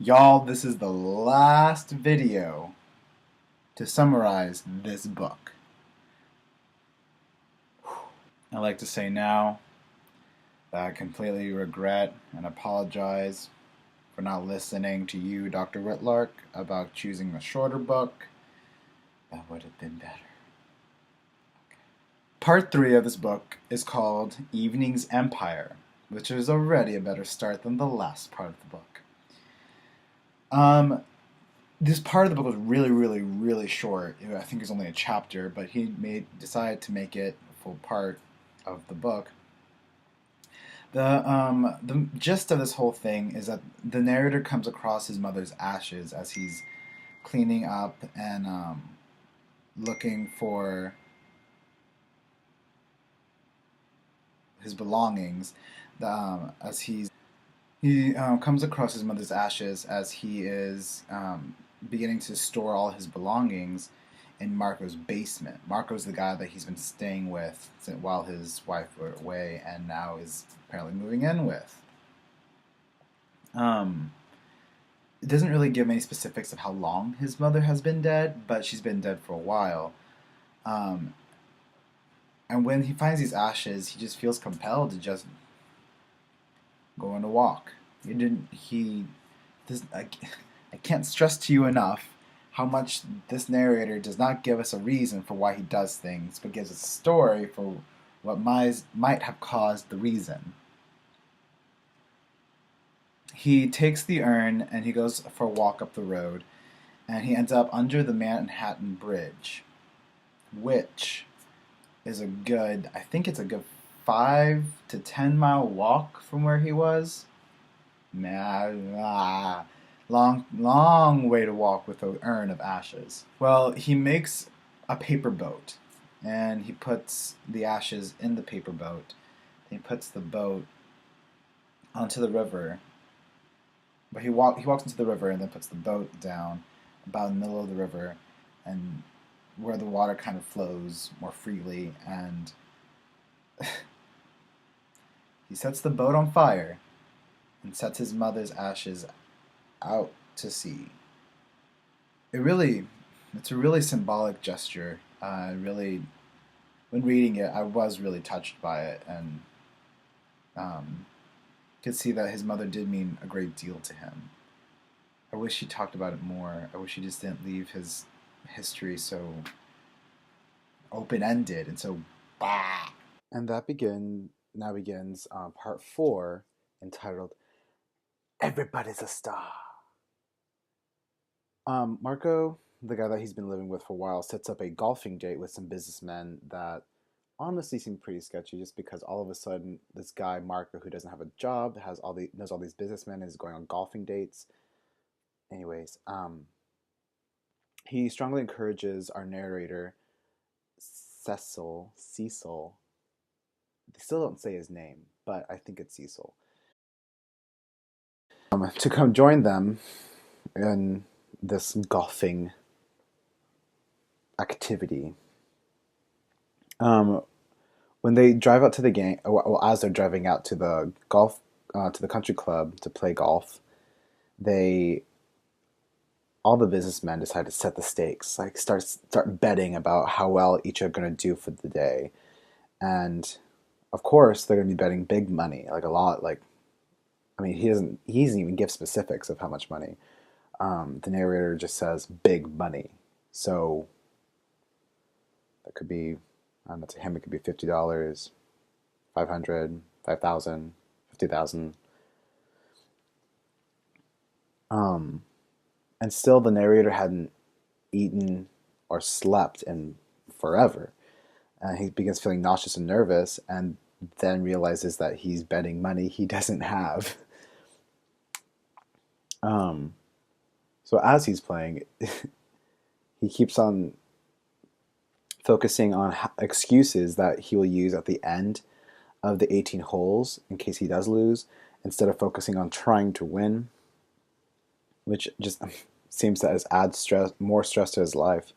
Y'all, this is the last video to summarize this book. I like to say now that I completely regret and apologize for not listening to you, Dr. Whitlark, about choosing a shorter book. That would have been better. Part 3 of this book is called Evening's Empire, which is already a better start than the last part of the book. This part of the book was really short. I think it's only a chapter, but he decided to make it a full part of the book. The gist of this whole thing is that the narrator comes across his mother's ashes as he's cleaning up and looking for his belongings. As he comes across his mother's ashes as he is beginning to store all his belongings in Marco's basement. Marco's the guy that he's been staying with while his wife were away, and now is apparently moving in with. It doesn't really give any specifics of how long his mother has been dead, but she's been dead for a while. Um, and when he finds these ashes, he just feels compelled to just go on a walk. He didn't. He does. I can't stress to you enough how much this narrator does not give us a reason for why he does things, but gives us a story for what might have caused the reason. He takes the urn and he goes for a walk up the road, and he ends up under the Manhattan Bridge, which is I think it's a good 5 to 10 mile walk from where he was. Long way to walk with an urn of ashes. Well, he makes a paper boat, and he puts the ashes in the paper boat. He puts the boat onto the river, but he walks into the river and then puts the boat down about in the middle of the river, and where the water kind of flows more freely, and he sets the boat on fire and sets his mother's ashes out to sea. It's a really symbolic gesture. When reading it, I was really touched by it, and um, could see that his mother did mean a great deal to him. I wish he talked about it more. I wish he just didn't leave his history so open-ended and so bah. And that begins part 4, entitled "Everybody's a Star." Marco, the guy that he's been living with for a while, sets up a golfing date with some businessmen that honestly seem pretty sketchy. Just because all of a sudden this guy Marco, who doesn't have a job, knows all these businessmen, is going on golfing dates. Anyways, he strongly encourages our narrator, Cecil. They still don't say his name, but I think it's Cecil, to come join them in this golfing activity. Um, when they drive out to the game, well, as they're driving out to the to the country club to play golf, they all the businessmen decide to set the stakes, like start betting about how well each are going to do for the day, and of course they're going to be betting big money, like a lot. Like, I mean, he doesn't even give specifics of how much money. The narrator just says big money, so that could be, I don't know, to him it could be $50, 500, 5,000, 50,000. Um, and still the narrator hadn't eaten or slept in forever. And he begins feeling nauseous and nervous, and then realizes that he's betting money he doesn't have. Um, so as he's playing, he keeps on focusing on excuses that he will use at the end of the 18 holes in case he does lose, instead of focusing on trying to win, which just seems to add more stress to his life,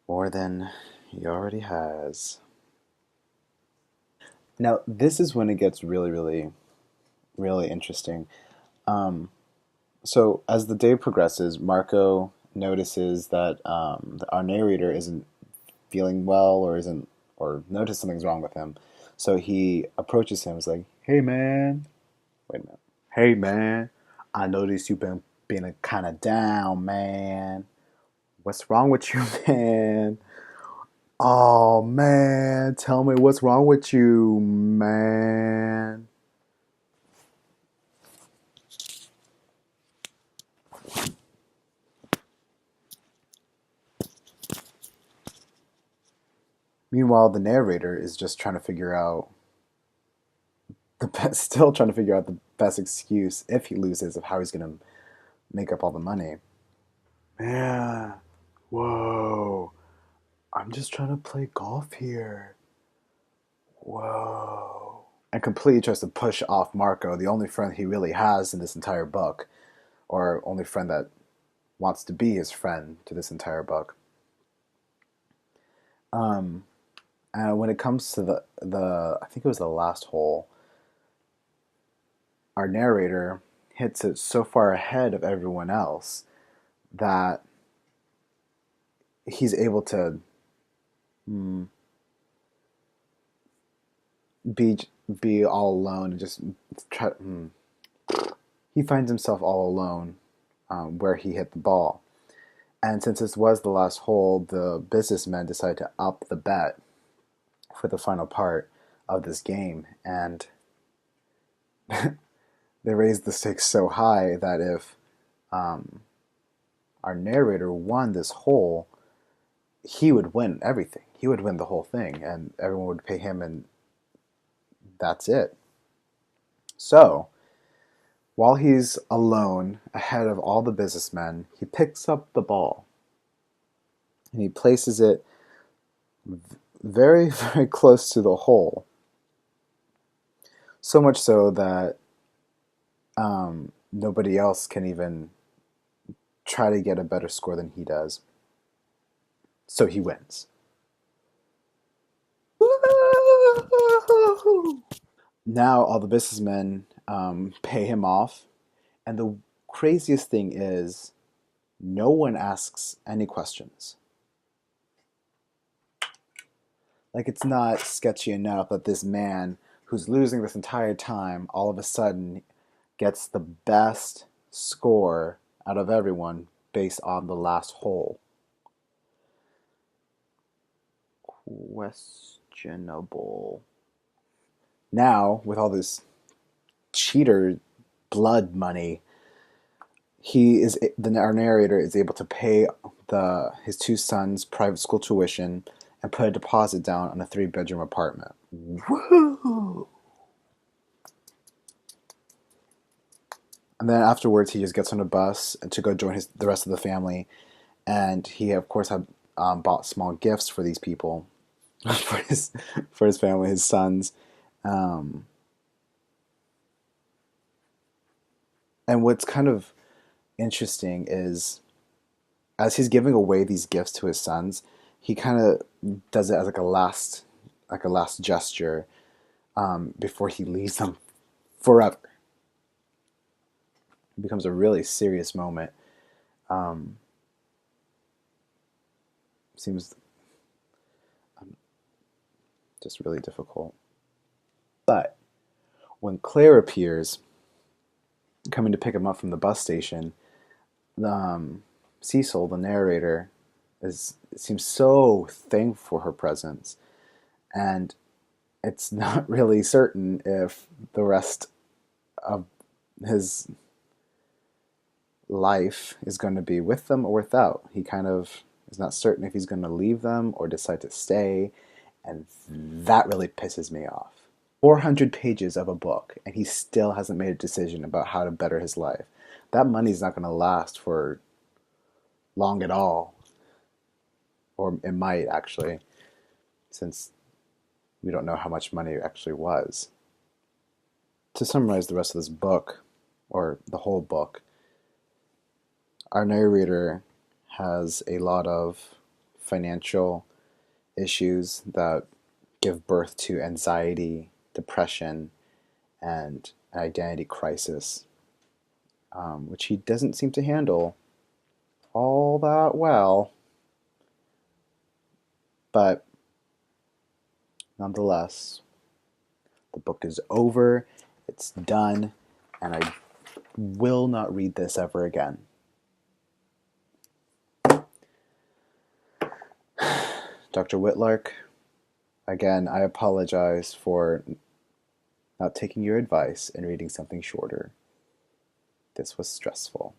more than he already has. Now, this is when it gets really interesting. Um, So as the day progresses, Marco notices that our narrator isn't feeling well or isn't or notices something's wrong with him. So he approaches him. He's like, "Hey man, wait a minute. Hey man, I noticed you've been being kind of down, man. What's wrong with you, man? Oh man, tell me what's wrong with you, man." Meanwhile, the narrator is just trying to figure out still trying to figure out the best excuse if he loses of how he's gonna make up all the money. Man, whoa! I'm just trying to play golf here. Whoa! And completely tries to push off Marco, the only friend he really has in this entire book, or only friend that wants to be his friend to this entire book. Um, and when it comes to the I think it was the last hole, our narrator hits it so far ahead of everyone else that he's able to mm, be be all alone and just try. He finds himself all alone where he hit the ball. And since this was the last hole, the businessmen decide to up the bet for the final part of this game, and they raised the stakes so high that if um, our narrator won this hole, he would win everything. He would win the whole thing, and everyone would pay him, and that's it. So, while he's alone ahead of all the businessmen, he picks up the ball and he places it very, very close to the hole. So much so that nobody else can even try to get a better score than he does. So he wins. Now all the businessmen pay him off. And the craziest thing is, no one asks any questions. Like, it's not sketchy enough that this man who's losing this entire time all of a sudden gets the best score out of everyone based on the last hole. Questionable. Now, with all this cheater blood money, our narrator is able to pay his two sons' private school tuition and put a deposit down on a 3-bedroom apartment. Woo! And then afterwards, he just gets on a bus to go join the rest of the family, and he of course had bought small gifts for these people, for his family, his sons. Um, and what's kind of interesting is, as he's giving away these gifts to his sons, he kind of does it as like a last gesture before he leaves them forever. It becomes a really serious moment. Um, Seems just really difficult. But when Claire appears, coming to pick him up from the bus station, Cecil, the narrator, seems so thankful for her presence, and it's not really certain if the rest of his life is going to be with them or without. He kind of is not certain if he's going to leave them or decide to stay, and that really pisses me off. 400 pages of a book, and he still hasn't made a decision about how to better his life. That money's not going to last for long at all. Or it might actually, since we don't know how much money it actually was. To summarize the rest of this book, or the whole book, our narrator has a lot of financial issues that give birth to anxiety, depression, and an identity crisis. which he doesn't seem to handle all that well. But nonetheless, the book is over, it's done, and I will not read this ever again. Dr. Whitlark, again, I apologize for not taking your advice and reading something shorter. This was stressful.